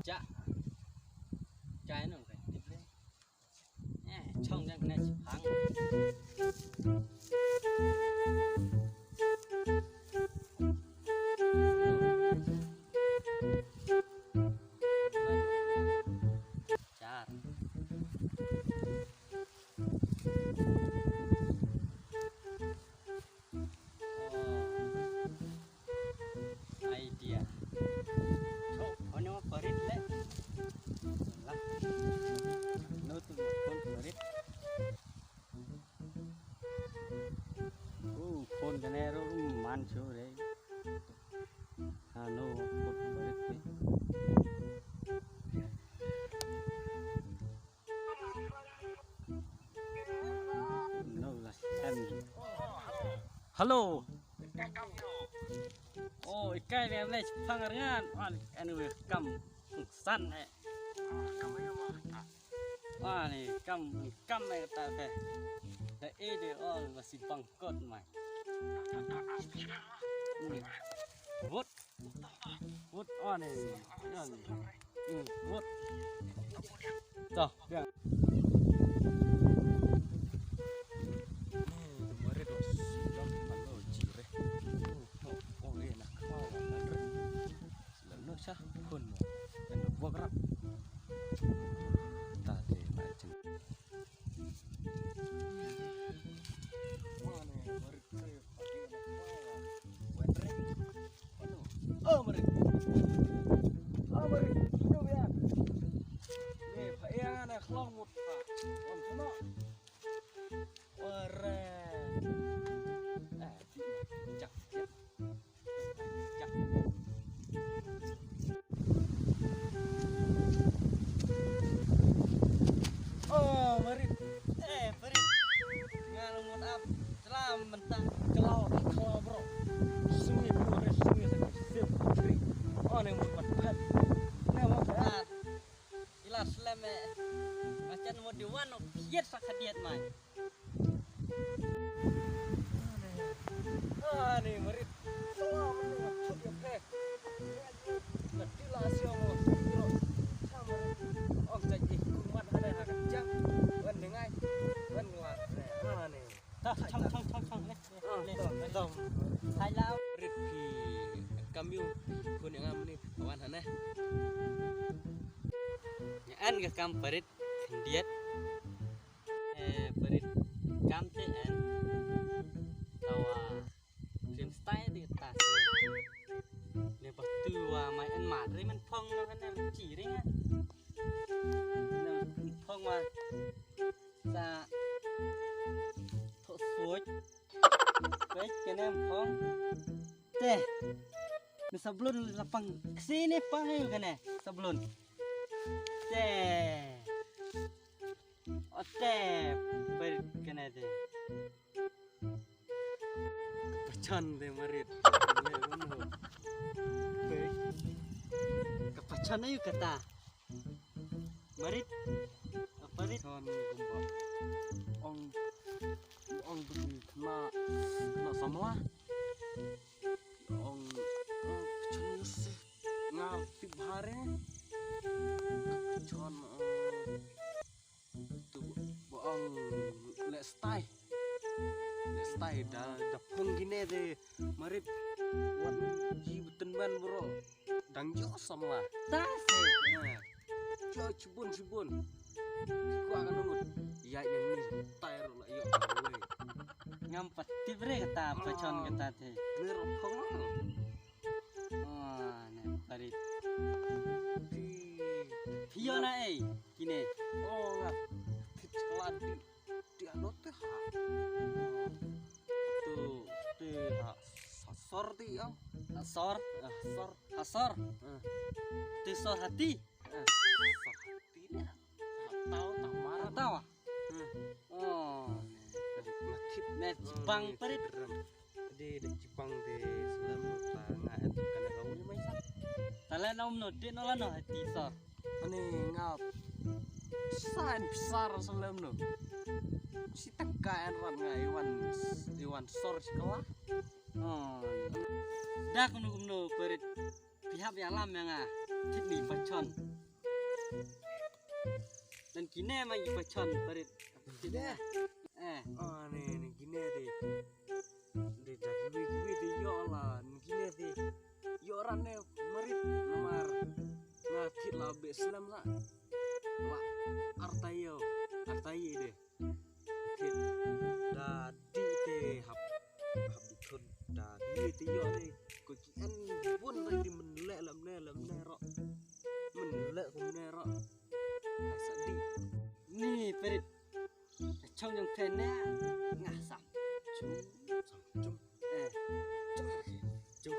Dạ, trái nó phải tiếp lên. Nè, trong cái này chỉ phẳng. Chà. Idea. So, ano parit le? Lah. No tu pun parit. Phone cái này rồi man số đấy. No pun parit ni. No lah em. Halo. Oh, ikai ni amne pangarangan. Anu kam san eh. Ni kam ni ta ke. Da dia masih bangkot mai. Wood ni. Wood. Tuh, ya. Mari dos. Halo, jire. Oh, enak kau. Lalu sah pun. Dan buat rap. Tadi macam. Mari. Hidup ya. Ni yang ada kelong mut pak. Om semua. Ore. Jak. Oh, mari. Mari. Ngalung mut up. Selam mentang kelau bro. Sungai sip. Oh, ni mut pat. Ni mut pat. Ilas leme. Macam mau diwan piet sakadiat mai. Ni mari. Semua menunggu cuti pe. Nanti lah siapa mau. Sama. Om jadi kumat ada hak jam. Wan dengai. Wan nguat. Ni. Chong le. Tom. Hai lao. Rit pi kami kun yang am ni kawan hana. An ke kam parit diet. Parit kam te an. Tawa. Rim style di tas. Ni batu wa mai an mat ri man phong lo kan am chỉ ri nga. Phong wa sa thọ suối. Baik kena phong. Teh. Sebelum lapang sini panggil kena sebelum. Teh. Oke, berkena deh. Kepacan deh marit. Kepacan ayo kata. Marit. Marit. Kepacan gembok. Ong begini kena samlah. Ong kepacan sih. Ngapi bahare. Kepacan boong lek stay dah pung gini deh marit wan jibuten ban bro dang jo samlah tas jo cibun ku akan nunggu ya yang ni tayar lah yo ngampat tibre kata pecon kata teh lir pung ne marit hiyo na kini nggak keladi dia note ha asor ti yang asor tisor hati hati dia tahu tak marah tahu net Jepang perit di Jepang di sebelum nggak itu karena kamu main Salah nom notit nolah no hati sor. Ani ngap. Sain besar selem no. Si tekaan ran Iwan sor sekolah. Oh. Dah kuno berit pihak yang lam yang kit ni pacon. Dan kini emang pacon berit. Gini. Nih gini deh. Deh dari gue deh yo lah. Gini deh. Yo orangnya merit nomor ngakit lah Islam lah. Wah, artayo deh. Kit. Dadi deh habikun dadi deh yo deh. Kokian pun lagi menelek lam nerok. Menelek kum nerok. Asadi. Ni berit. Trong yang kena ngasam. Cum. Cum.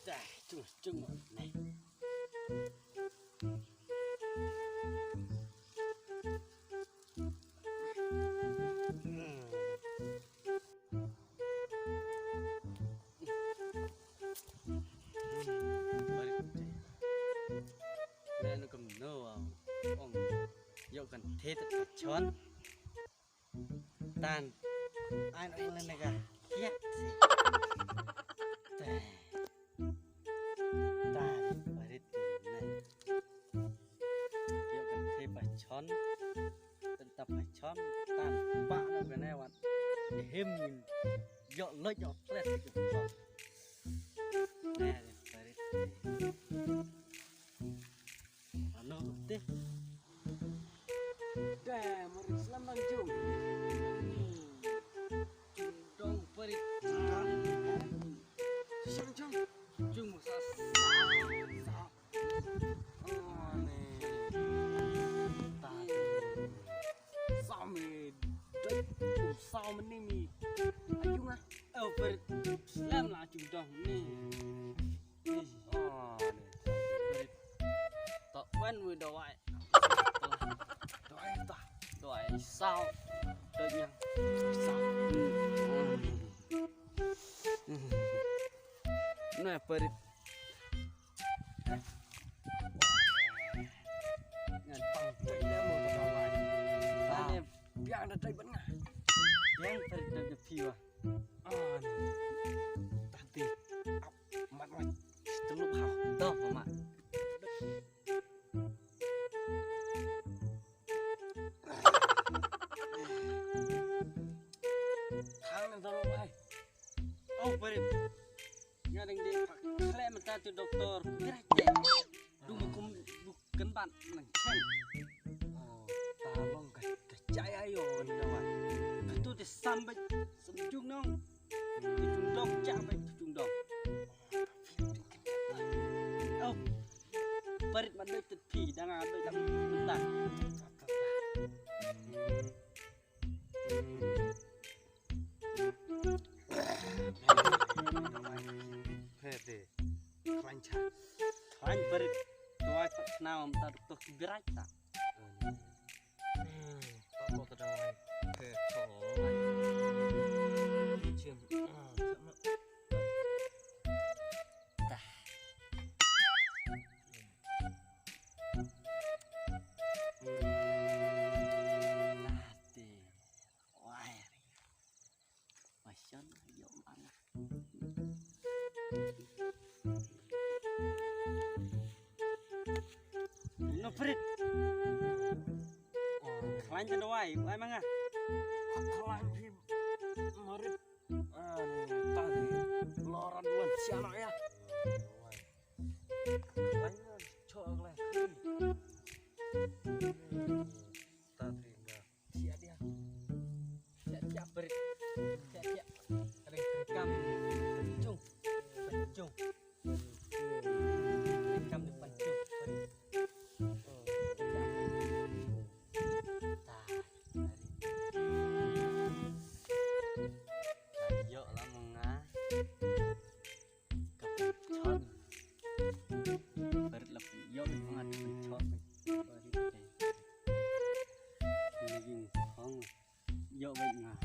Dah, cung nih. Nên cầm nô ông dạo cần thế thật chón tan ai nói lên này cả khiết ta phải đi tìm này dạo cần thế phải chón tập phải chón tan bạn đâu cái này bạn để hêm nhìn dạo lấy dạo lẹt thì cũng còn nè phải đi ano teh Dah, mari selamat jum. dong perik Jum. jung sa Oh nih. Sami. Dai sao ni mi. Ayu ngah. oh perik lam lah jung dong ni Oh nih. perik tok ban we doai doai sao đôi nhang sao nè perik ngan pang Vậy đó một đầu này. tanya Biar ada trai bengah. yang perik dah piwa Oh nih. Tadi. Mat. Teluk hau. toh mama Hang yang teluk ai. oh perik ngadeng dia klem mata tu doktor gerak deh bukan ban nang ceng Oh, tolong kecaya yo ndawai. itu deh sampai sejung nong dijung dong sampai dijung dong oh perit mandai tepi dah ada jam bentar Pede. Ranca. kain perit tuai senam tak doktor gerak tak Toko terdawai. Ke tolong. Cium. Sama. dah Tadi, wah, masya Allah, ya Allah. No perit, kain terdawai, wah emang Kelang di marit. Tadi. Loran duluan siapa ya? Kelang cok lah. Tadi enggak. siap dia, siap perit, siap, rekam, pencung, rekam di pencung, perit. Ayo lah mengah kepencon berit lebih yo mengah kepencon berit deh ini hong yo mengah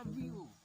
love you.